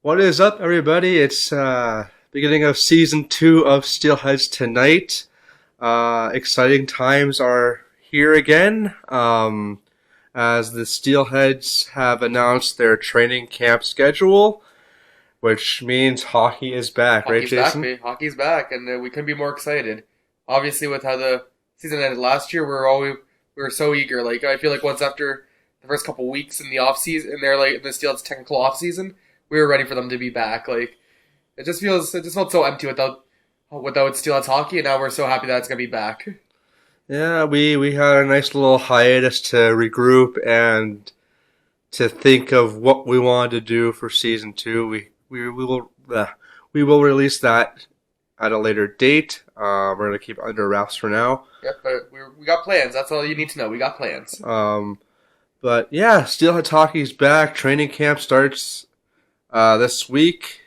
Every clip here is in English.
What is up, everybody? It's beginning of season 2 of Steelheads tonight. Exciting times are here again, as the Steelheads have announced their training camp schedule, which means hockey is back, right, Hockey's back, Jason? babe. Hockey's back, and we couldn't be more excited. Obviously, with how the season ended last year, we were so eager. Like I feel like once after the first couple weeks in the off season, and they're like in the Steel's technical off season, we were ready for them to be back. Like it just felt so empty without Steelheads hockey, and now we're so happy that it's gonna be back. Yeah, we had a nice little hiatus to regroup and to think of what we wanted to do for season 2. We will release that at a later date. We're gonna keep it under wraps for now. Yep, but we got plans. That's all you need to know. We got plans. But yeah, Steelhead Hockey's back. Training camp starts this week.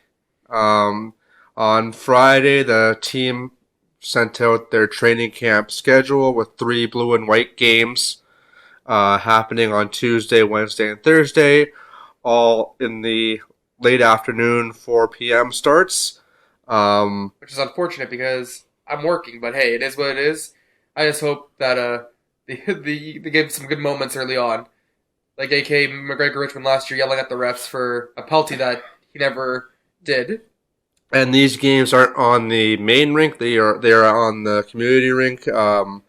On Friday, the team sent out their training camp schedule with 3 blue and white games happening on Tuesday, Wednesday, and Thursday, all in the late afternoon, 4 p.m. starts. Which is unfortunate because I'm working. But hey, it is what it is. I just hope that they gave some good moments early on, like AK McGregor Richmond last year yelling at the refs for a penalty that he never did. And these games aren't on the main rink; they are on the community rink, the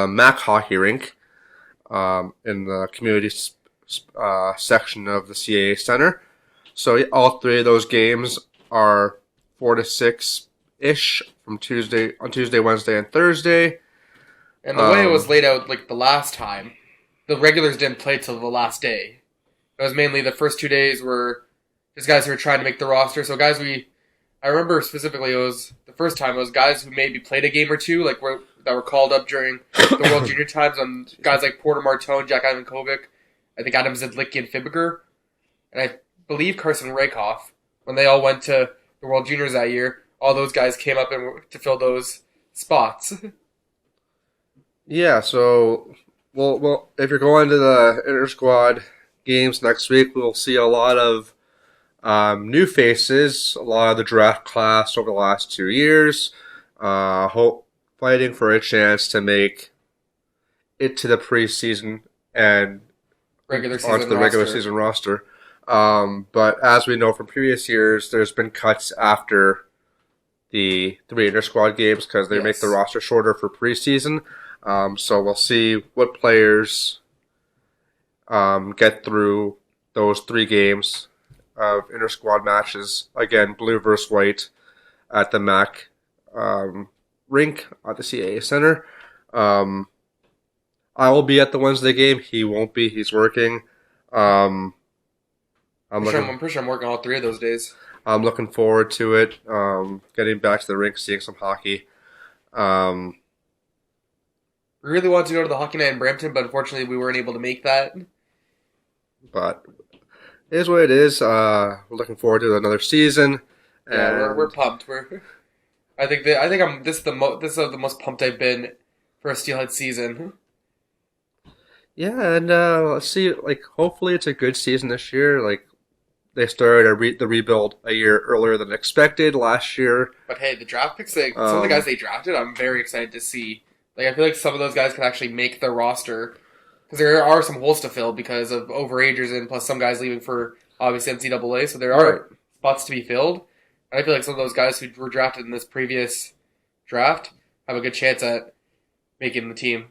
Mac Hockey Rink, in the community section of the CAA Center. So all 3 of those games are 4 to 6 ish on Tuesday, Wednesday, and Thursday. And the way it was laid out, like the last time, the regulars didn't play till the last day. It was mainly the first 2 days were just guys who were trying to make the roster. So I remember specifically it was the first time it was guys who maybe played a game or two, that were called up during the World Junior times, on guys like Porter Martone, Jack Ivankovic, I think Adam Zidlicki and Fibiger, and I believe Carson Rakoff. When they all went to the World Juniors that year, all those guys came up to fill those spots. Yeah, so well, if you're going to the inter squad games next week, we'll see a lot of new faces, a lot of the draft class over the last 2 years, fighting for a chance to make it to the preseason and Regular onto season the regular roster. season roster. But as we know from previous years, there's been cuts after the 3 inter squad games because they make the Yes. roster shorter for preseason. So we'll see what players get through those 3 games of inter squad matches. Again, blue versus white at the MAC rink at the CAA Center. I will be at the Wednesday game. He won't be. He's working. I'm I'm looking. pretty sure I'm working all 3 of those days. I'm looking forward to it. Getting back to the rink, seeing some hockey. We really wanted to go to the hockey night in Brampton, but unfortunately we weren't able to make that. But it is what it is. We're looking forward to another season. Yeah, we're And pumped. I think I'm this is the most pumped I've been for a Steelhead season. yeah, and let's see. Like, hopefully, it's a good season this year. Like, they started the rebuild a year earlier than expected last year. But hey, the draft picks, some of the guys they drafted, I'm very excited to see. Like I feel like some of those guys could actually make their roster because there are some holes to fill because of overagers and plus some guys leaving for obviously NCAA. So there are spots to be filled. And I feel like some of those guys who were drafted in this previous draft have a good chance at making the team.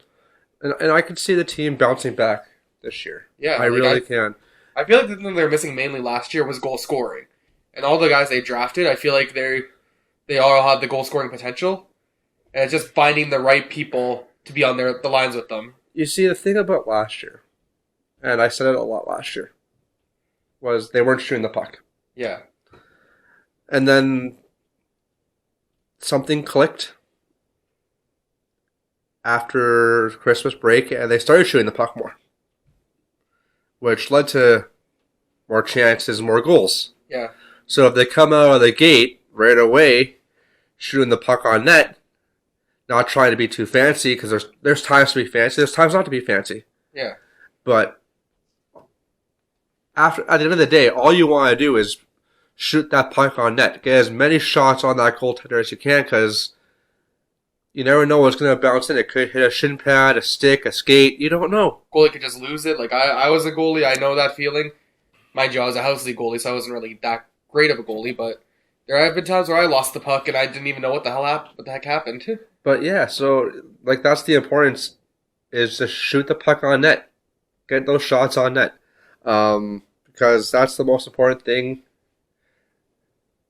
And I can see the team bouncing back this year. Yeah, I really can. I feel like the thing they were missing mainly last year was goal scoring, and all the guys they drafted, I feel like they all have the goal scoring potential, and it's just finding the right people to be on the lines with them. You see, the thing about last year, and I said it a lot last year, was they weren't shooting the puck. Yeah, And then something clicked after Christmas break, and they started shooting the puck more, which led to more chances, more goals. yeah. So if they come out of the gate right away, shooting the puck on net, not trying to be too fancy, because there's times to be fancy, there's times not to be fancy. Yeah. But at the end of the day, all you want to do is shoot that puck on net. Get as many shots on that goaltender as you can, because you never know what's going to bounce in. It could hit a shin pad, a stick, a skate. You don't know. Goalie could just lose it. Like, I was a goalie. I know that feeling. Mind you, I was a house league goalie, so I wasn't really that great of a goalie. But there have been times where I lost the puck and I didn't even know what the heck happened. But yeah, so like that's the importance, is to shoot the puck on net. Get those shots on net. Because that's the most important thing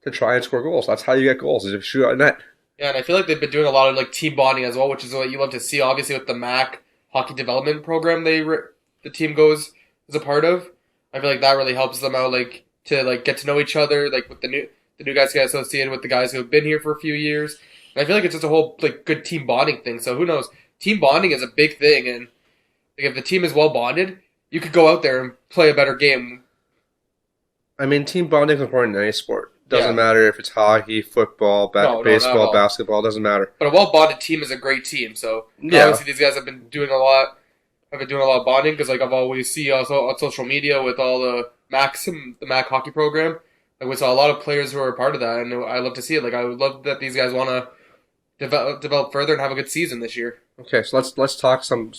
to try and score goals. That's how you get goals, is if you shoot on net. Yeah, and I feel like they've been doing a lot of like team bonding as well, which is what you love to see. Obviously, with the MAC hockey development program, the team goes as a part of. I feel like that really helps them out, like to like get to know each other, like with the new guys get associated with the guys who have been here for a few years. And I feel like it's just a whole like good team bonding thing. So who knows? Team bonding is a big thing, and like, if the team is well bonded, you could go out there and play a better game. I mean, team bonding is important in any sport. Doesn't matter if it's hockey, football, baseball, basketball. Doesn't matter. But a well-bonded team is a great team. So obviously these guys have been doing a lot. Of bonding, because like I've always see also on social media with all the MAC hockey program. Like we saw a lot of players who are a part of that, and I love to see it. Like I would love that these guys want to develop further and have a good season this year. Okay, so let's talk some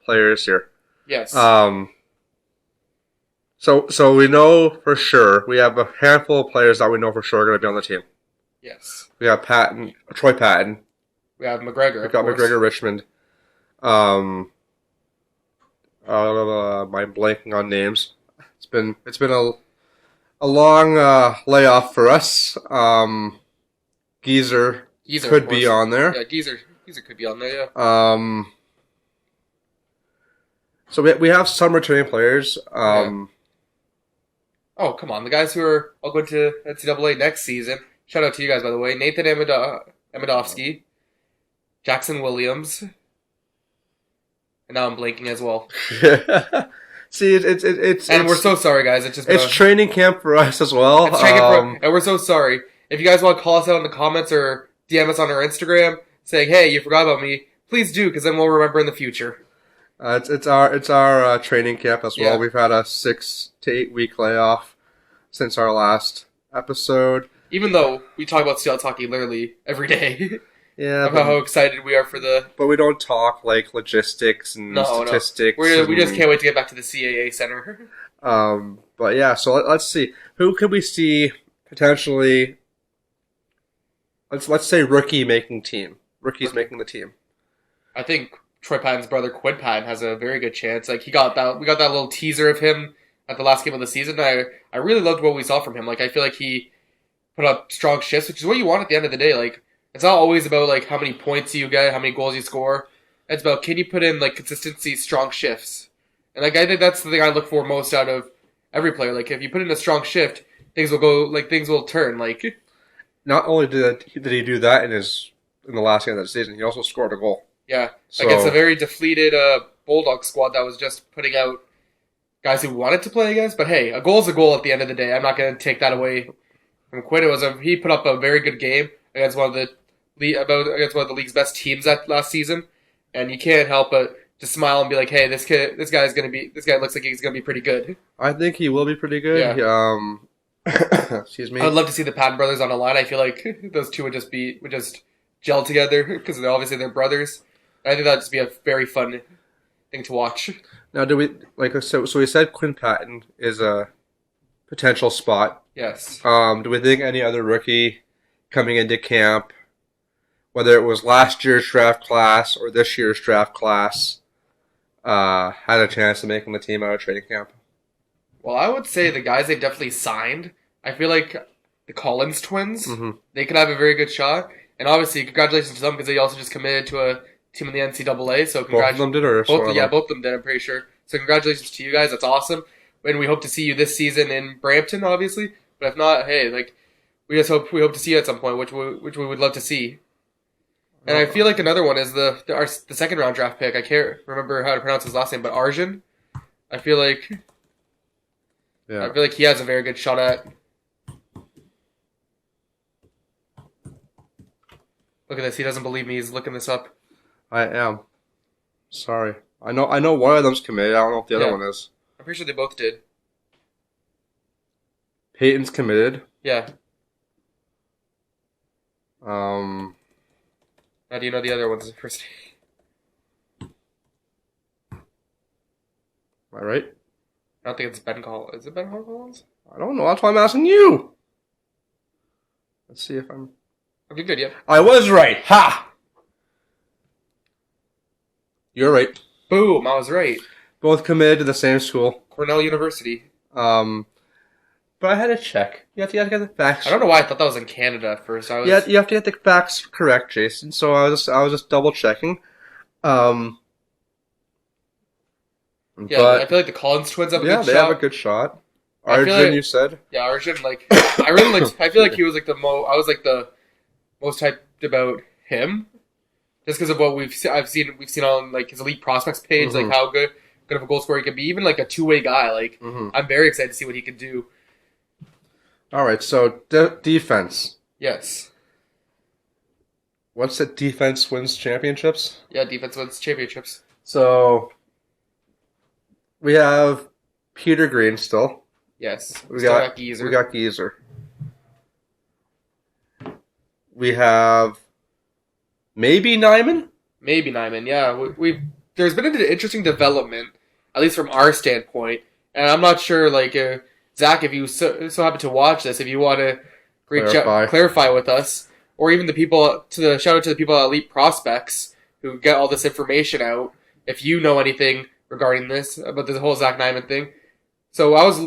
players here. Yes. So we know for sure, we have a handful of players that we know for sure are going to be on the team. Yes. We have Troy Patton. We have McGregor. We've got McGregor, Richmond. I'm blanking on names. It's been a long layoff for us. Geezer could be on there. Yeah, Geezer could be on there. Yeah. So we have some returning players. Oh, come on. The guys who are all going to NCAA next season. Shout out to you guys, by the way. Nathan Amidovsky, Jackson Williams, and now I'm blanking as well. See, it's and we're so sorry, guys. It's training camp for us as well. It's training camp, and we're so sorry. If you guys want to call us out in the comments or DM us on our Instagram saying, "Hey, you forgot about me," please do, because then we'll remember in the future. It's our training camp as well. Yeah. We've had a 6 to 8 week layoff since our last episode. Even though we talk about Steelheads hockey literally every day. Yeah, about how excited we are for the. But we don't talk like logistics and statistics. We just can't wait to get back to the CAA center. But yeah, so let's see, who could we see potentially. Let's say rookies making the team. I think Troy Patton's brother Quinn Patton has a very good chance. Like we got that little teaser of him at the last game of the season. I really loved what we saw from him. Like I feel like he put up strong shifts, which is what you want at the end of the day. Like it's not always about like how many points you get, how many goals you score. It's about, can you put in like consistency, strong shifts. And like I think that's the thing I look for most out of every player. Like if you put in a strong shift, things will turn. Like not only did he do that in the last game of the season, he also scored a goal. Yeah, like it's a very depleted Bulldog squad that was just putting out guys who wanted to play against. But hey, a goal's a goal at the end of the day. I'm not going to take that away from Quinn. He put up a very good game against one of the league's best teams that last season, and you can't help but just smile and be like, hey, this guy looks like he's going to be pretty good. I think he will be pretty good. Yeah. Excuse me. I'd love to see the Patton brothers on a line. I feel like those two would just gel together because they're brothers. I think that'd just be a very fun thing to watch. Now, so we said Quinn Patton is a potential spot. Yes. Do we think any other rookie coming into camp, whether it was last year's draft class or this year's draft class, had a chance of making the team out of training camp? Well, I would say the guys they've definitely signed, I feel like the Collins twins, they could have a very good shot. And obviously, congratulations to them because they also just committed to a team in the NCAA. So both of them did, or both of them did. I'm pretty ssure. So congratulations to you guys. That's awesome. And we hope to see you this season in Brampton, obviously. But if not, hey, we hope to see you at some point, which we would love to see. And I feel like another one is the second round draft pick. I can't remember how to pronounce his last name, but Arjun. I feel like he has a very good shot at. Look at this. He doesn't believe me. He's looking this up. I am. Sorry. I know one of them's committed. I don't know if the other one is. I'm pretty sure they both did. Peyton's committed. Yeah. Um, How do you know the other one's first? am I right? I don't think it's Ben Collins. Is it Ben Collins? I don't know. That's why I'm asking you. Let's see if I'm. Okay, good. Yep. I was right. Ha! You're right. Boom! I was right. Both committed to the same school. Cornell University. But I had to check. You have to get the facts. I don't know why I thought that was in Canada at first. You have to get the facts correct, Jason. So I was just double checking. Yeah, but I feel like the Collins twins have a yeah, good they shot. have a good shot. I feel Arjun, like- you said. Yeah, Arjun, like I really like. I feel like he was like the most. I was like the most hyped about him, just because of what we've seen on like his elite prospects page, like how good of a goal scorer he can be. Even like a two-way guy. Like I'm very excited to see what he can do. All right, so defense. Yes. What's it? Defense wins championships. Yeah, defense wins championships. So we have Peter Green still. Yes. We got Geezer. We got Geezer. We have maybe Nyman. Maybe Nyman. Yeah, there's been an interesting development, at least from our standpoint, and I'm not sure. Like Zach, if you so happen to watch this, if you want to clarify with us, or even shout out to the people at Elite Prospects who get all this information out. If you know anything regarding this about this whole Zach Nyman thing, so I was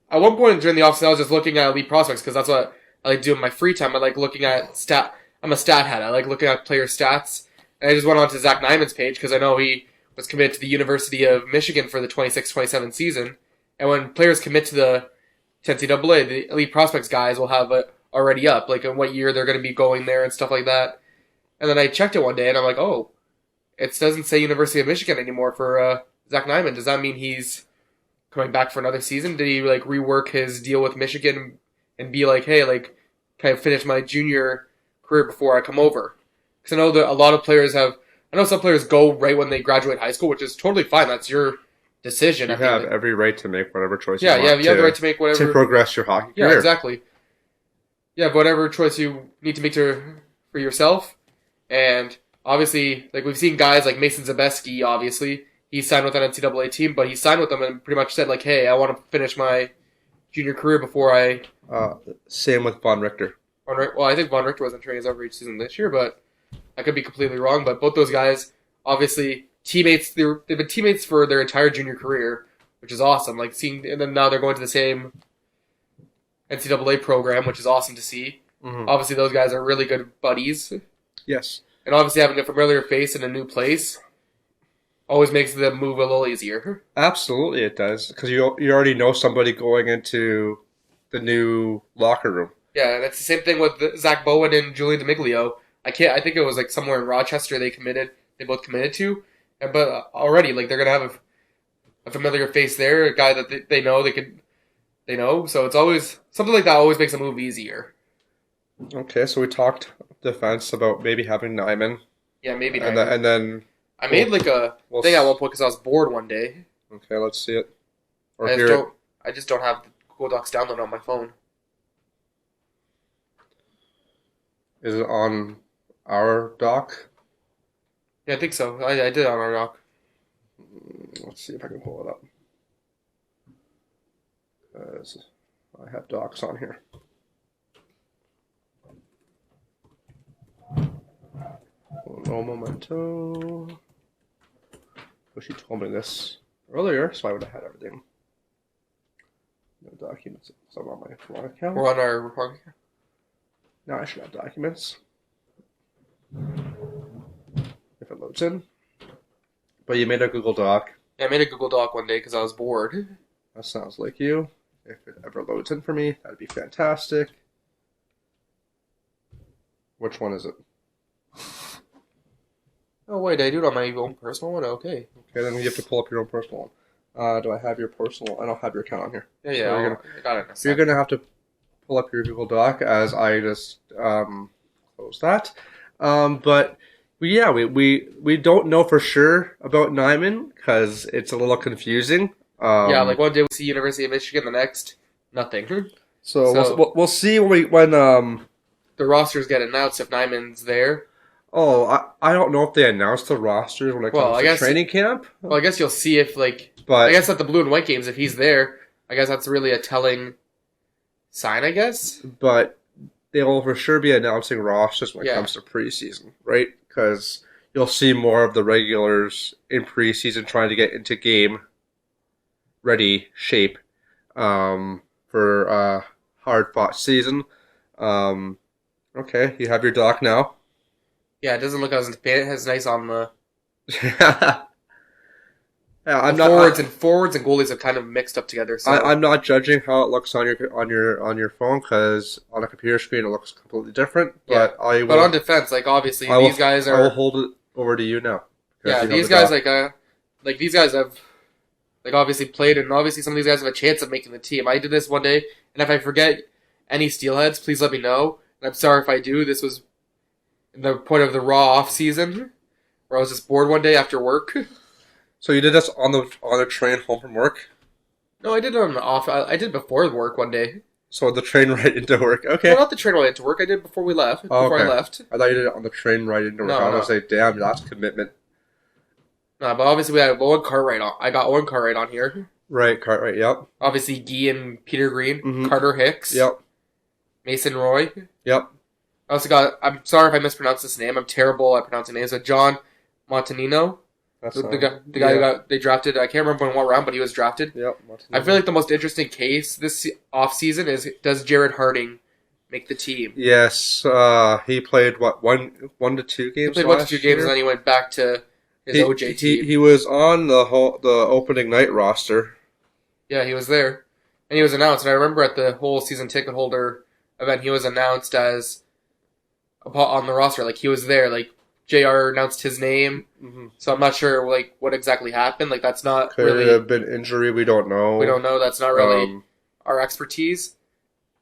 at one point during the offseason, I was just looking at Elite Prospects because that's what I like to do in my free time. I like looking at I'm a stat head. I like looking at player stats, and I just went on to Zach Nyman's page because I know he was committed to the University of Michigan for the 26-27 season. And when players commit to the NCAA, the Elite Prospects guys will have it already up, like in what year they're going to be going there and stuff like that. And then I checked it one day, and I'm like, oh, it doesn't say University of Michigan anymore for Zach Nyman. Does that mean he's coming back for another season? Did he like rework his deal with Michigan and be like, hey, like, can I finish my junior career before I come over? Because I know that a lot of players I know some players go right when they graduate high school, which is totally fine. That's your decision. You have every right to make whatever choice you want. Yeah, you have the right to make whatever. To progress your hockey career. Yeah, exactly. Yeah, whatever choice you need to make for yourself. And obviously, like we've seen guys like Mason Zabeski, obviously. He signed with an NCAA team, but he signed with them and pretty much said, like, hey, I want to finish my junior career before I... Same with Von Richter. Well, I think Von Richter wasn't training his overage season this year, but I could be completely wrong. But both those guys, obviously, teammates. They've been teammates for their entire junior career, which is awesome. Like and then now they're going to the same NCAA program, which is awesome to see. Mm-hmm. Obviously, those guys are really good buddies. Yes. And obviously, having a familiar face in a new place always makes the move a little easier. Absolutely, it does, because you already know somebody going into the new locker room. Yeah, and it's the same thing with Zach Bowen and Julian DeMiglio. I think it was like somewhere in Rochester they both committed to, but already like they're gonna have a familiar face there, a guy that they know. So it's always something like that. Always makes a move easier. Okay, so we talked defense about maybe having Nyman. Yeah, maybe Nyman. And then I made like a thing at one point because I was bored one day. Okay, let's see it. Or I just don't have the Google Docs downloaded on my phone. Is it on our doc? Yeah, I think so. I did it on our doc. Let's see if I can pull it up. I have docs on here. No momento. Well, she told me this earlier, so I would have had everything. No documents. So I'm on my wrong account. We're on our report here. Now I should have documents. If it loads in. But you made a Google Doc. Yeah, I made a Google Doc one day because I was bored. That sounds like you. If it ever loads in for me, that'd be fantastic. Which one is it? Oh, wait, I do it on my own personal one? Okay. Okay, then you have to pull up your own personal one. Do I have your personal? I don't have your account on here. Yeah, so I got it. You're going to have to pull up your Google Doc as I just close that. But yeah, we don't know for sure about Nyman because it's a little confusing. Yeah, like one day we see University of Michigan, the next, nothing. So, So we'll see when the rosters get announced if Nyman's there. Oh, I don't know if they announced the rosters when it Well, comes I to guess training camp, Well, I guess you'll see if I but guess at the blue and white games if he's there, I guess that's really a telling sign. I guess. but they will for sure be announcing rosters when it Yeah. comes to preseason, right? Because you'll see more of the regulars in preseason trying to get into game ready shape for hard fought season. Okay, you have your doc now. Yeah, it doesn't look as nice on the Yeah, I'm not. forwards and goalies have kind of mixed up together. So I'm not judging how it looks on your phone because on a computer screen it looks completely different. But yeah. I will. But on defense, like obviously these guys I will are. hold it over to you now. Yeah, these guys like these guys have obviously played, and obviously some of these guys have a chance of making the team. I did this one day, and if I forget any Steelheads, please let me know. And I'm sorry if I do. This was the point of the raw off season, where I was just bored one day after work. So you did this on the train home from work? No, I did it on the off. I did before work one day. So the train ride into work. Okay. No, not the train ride into work. I did it before we left. Before I left. I thought you did it on the train ride into work. No, I was no. gonna say, damn, that's commitment. No, but obviously we had Owen Cartwright on. I got Owen Cartwright on here. Right, Cartwright. Yep. Obviously, Guy and Peter Green, Mhm. Carter Hicks, Yep. Mason Roy. Yep. I also got. I'm sorry if I mispronounced this name. I'm terrible at pronouncing names. But John Montanino, That's the guy who they drafted. I can't remember in what round, but he was drafted. Yep. I feel like the most interesting case this off season is, does Jared Harding make the team? Yes. He played one to two games. He played 1 to 2 games, and then he went back to his OJ team. He was on the opening night roster. Yeah, he was there, and he was announced. And I remember at the whole season ticket holder event, he was announced as on the roster. Like he was there. Like JR announced his name, so I'm not sure like what exactly happened. Like that's not Could really have been injury. We don't know. we don't know. That's not really our expertise.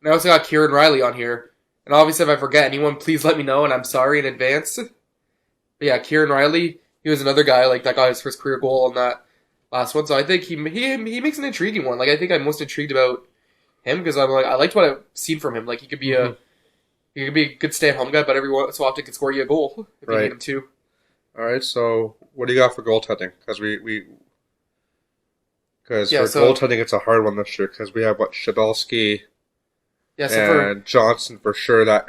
And I also got Kieran Riley on here, and obviously if I forget anyone, please let me know, and I'm sorry in advance. But yeah, Kieran Riley, he was another guy like that got his first career goal on that last one. So I think he makes an intriguing one. Like I think I'm most intrigued about him because I'm like I liked what I've seen from him. Like he could be a good stay-at-home guy, but every so often can score you a goal if you need him to. All right. So what do you got for goaltending? Because goaltending it's a hard one this year because we have Shabelski and Johnson for sure that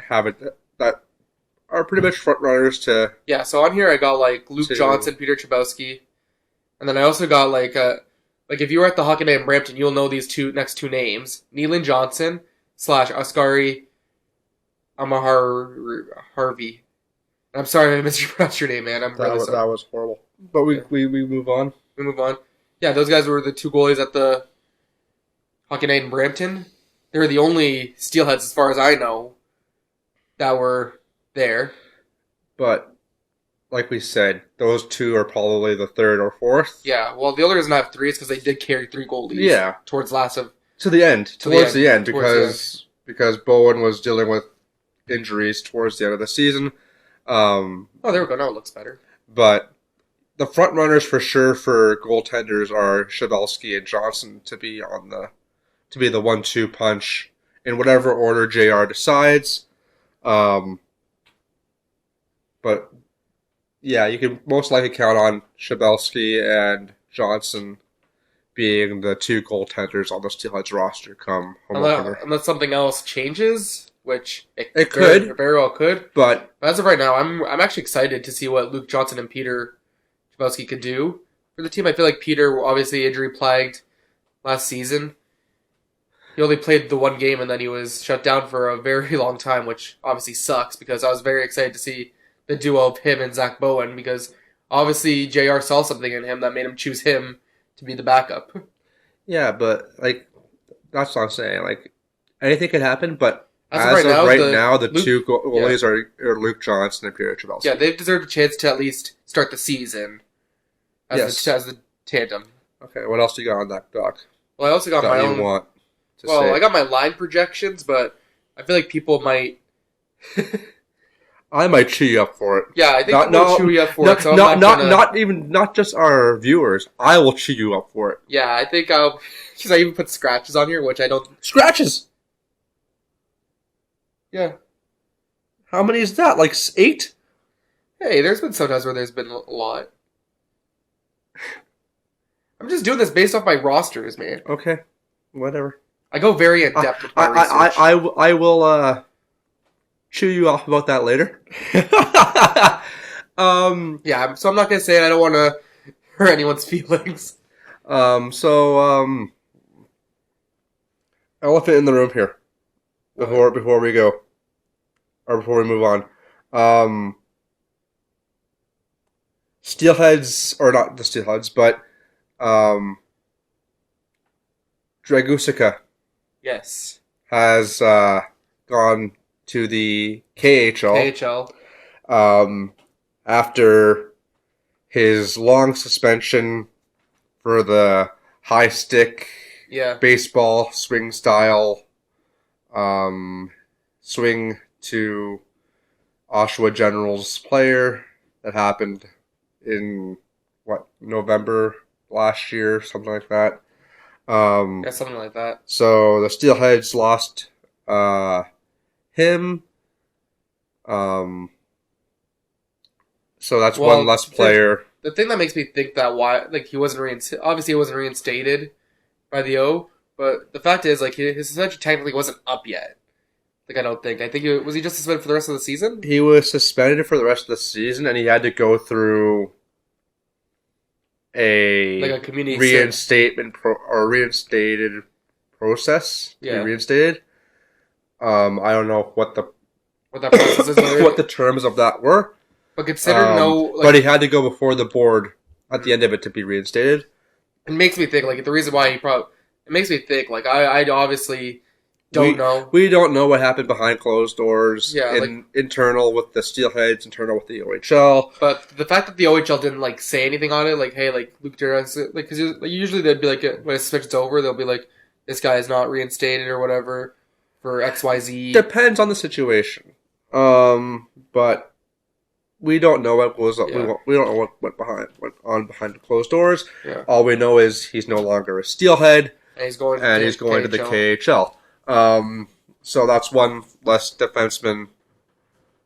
are pretty much front runners to. Yeah. So on here I got like Luke Johnson, Peter Chabowski, and then I also got like if you were at the Hockey Night in Brampton, you'll know these next two names: Nealon Johnson / Oskari Harvey. I'm sorry I mispronounced your name, man. That was horrible. But we move on. We move on. Yeah, those guys were the two goalies at the Hockey Night in Brampton. They were the only Steelheads, as far as I know, that were there. But like we said, those two are probably the third or fourth. Yeah, well, the other reason I have three is because they did carry three goalies. Yeah, towards the end because Bowen was dealing with injuries towards the end of the season. Oh, there we go. Now it looks better. But the front runners for sure for goaltenders are Shabelski and Johnson to be the 1-2 punch in whatever order JR decides. But yeah, you can most likely count on Shabelski and Johnson being the two goaltenders on the Steelheads roster come home opener. Unless something else changes. Which it very well could. But as of right now, I'm actually excited to see what Luke Johnson and Peter Chabowski could do for the team. I feel like Peter, obviously injury plagued last season. He only played the one game and then he was shut down for a very long time, which obviously sucks because I was very excited to see the duo of him and Zach Bowen because obviously JR saw something in him that made him choose him to be the backup. Yeah, but like that's what I'm saying. Like anything could happen, but As of right now, the two goalies are Luke Johnson and Peter Chabelski. Yeah, they've deserved a chance to at least start the season as the tandem. Okay, what else do you got on that, Doc? Well, I also got my own. I got my line projections, but I feel like people might. I might chew you up for it. Yeah, I think people chew you up for it. So not just our viewers. I will chew you up for it. Yeah, I think because I even put scratches on here, which I don't. Scratches. Yeah. How many is that? Like 8? Hey, there's been sometimes where there's been a lot. I'm just doing this based off my rosters, man. Okay, whatever. I go very in depth with my research. I will chew you off about that later. Yeah, so I'm not gonna say it. I don't want to hurt anyone's feelings. Elephant in the room here. Before we go, or before we move on, Steelheads, or not the Steelheads, but Dragusica Yes. has gone to the KHL. KHL. After his long suspension for the high stick baseball swing style swing to Oshawa Generals player that happened in November last year, something like that. Something like that. So the Steelheads lost him. So that's one less player. The thing that makes me think that he wasn't obviously he wasn't reinstated by the O, but the fact is his suspension technically wasn't up yet. I don't think. I think was he just suspended for the rest of the season? He was suspended for the rest of the season, and he had to go through a community reinstated process to be reinstated. I don't know what that process is. What the terms of that were. But consider but he had to go before the board at the end of it to be reinstated. It makes me think the reason why it makes me think I obviously don't know. We don't know what happened behind closed doors. Yeah, internal with the Steelheads, internal with the OHL. But the fact that the OHL didn't say anything on it, hey, Luke Duras, because usually they'd be when a suspension's over, they'll be this guy is not reinstated or whatever for XYZ. Depends on the situation. But we don't know what was. Yeah. We don't know what went on behind the closed doors. Yeah. All we know is he's no longer a Steelhead, and he's going to the KHL. So that's one less defenseman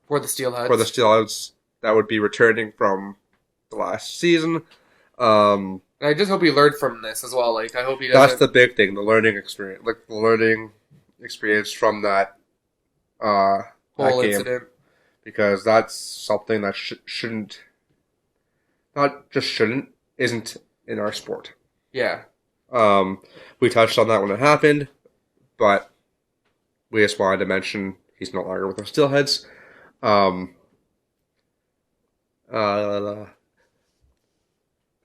for the Steelheads. That would be returning from the last season. And I just hope he learned from this as well. I hope he doesn't. That's the big thing, the learning experience. The learning experience from that whole incident. Because that's something that isn't in our sport. Yeah. We touched on that when it happened, but we just wanted to mention he's no longer with the Steelheads.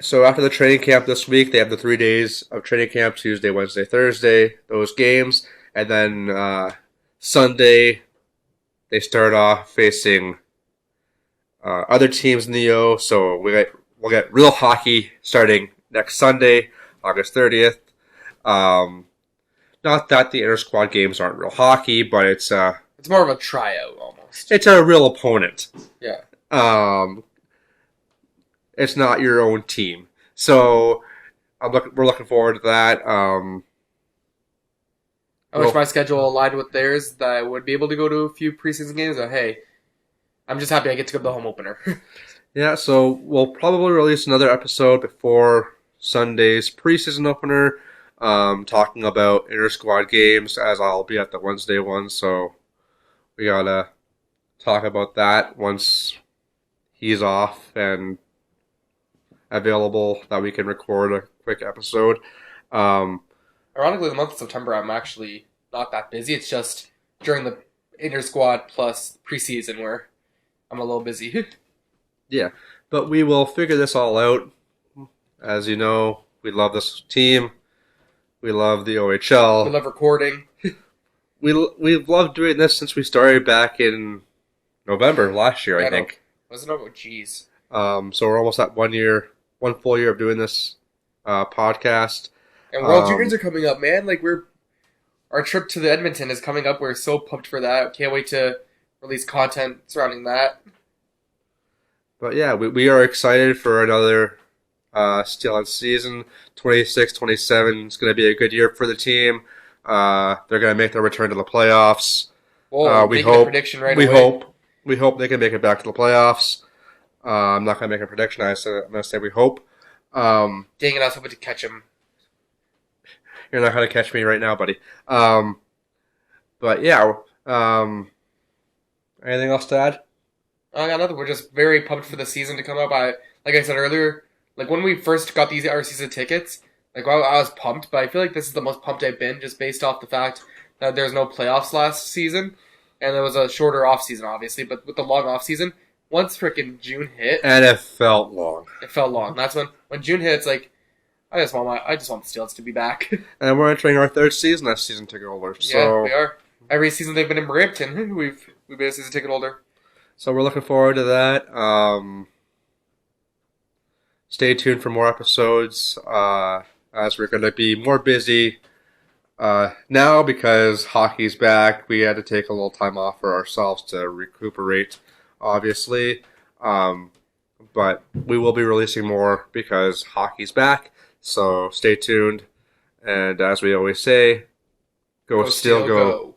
So after the training camp this week, they have the 3 days of training camp, Tuesday, Wednesday, Thursday, those games. And then Sunday, they start off facing other teams in the O. So we'll get real hockey starting next Sunday, August 30th. Not that the inter-squad games aren't real hockey, but it's more of a tryout almost. It's a real opponent. Yeah. It's not your own team, so we're looking forward to that. I wish my schedule aligned with theirs, that I would be able to go to a few preseason games. But hey, I'm just happy I get to go to the home opener. Yeah, so we'll probably release another episode before Sunday's preseason opener, talking about inter-squad games, as I'll be at the Wednesday one. So we gotta talk about that once he's off and available, that we can record a quick episode. Ironically, the month of September, I'm actually not that busy. It's just during the inter-squad plus preseason where I'm a little busy. Yeah, but we will figure this all out. As you know, we love this team. We love the OHL. We love recording. We've loved doing this since we started back in November last year, I think. Wasn't it? Jeez. So we're almost at 1 full year of doing this podcast. And World Juniors are coming up, man. Our trip to the Edmonton is coming up. We're so pumped for that. Can't wait to release content surrounding that. But yeah, we are excited for another Steelheads season. 26-27 is going to be a good year for the team. They're going to make their return to the playoffs. Whoa, we making a hope. prediction right We away. hope. We hope they can make it back to the playoffs. I'm not going to make a prediction. I'm going to say we hope. Dang it, I was hoping to catch him. You're not going to catch me right now, buddy. But yeah. Anything else to add? I got nothing. We're just very pumped for the season to come up. Like I said earlier, like when we first got these our season tickets, like I was pumped, but I feel like this is the most pumped I've been just based off the fact that there's no playoffs last season, and there was a shorter off season, obviously. But with the long off season, once freaking June hit, And it felt long. it felt long. That's when June hit. It's like I just want the Steelheads to be back. And we're entering our third season as season ticket holders. Yeah, So we are. Every season they've been in Brampton, we've been a season ticket holder. So we're looking forward to that. Stay tuned for more episodes as we're going to be more busy now because hockey's back. We had to take a little time off for ourselves to recuperate, obviously. But we will be releasing more because hockey's back. So stay tuned. And as we always say, go Steel, go.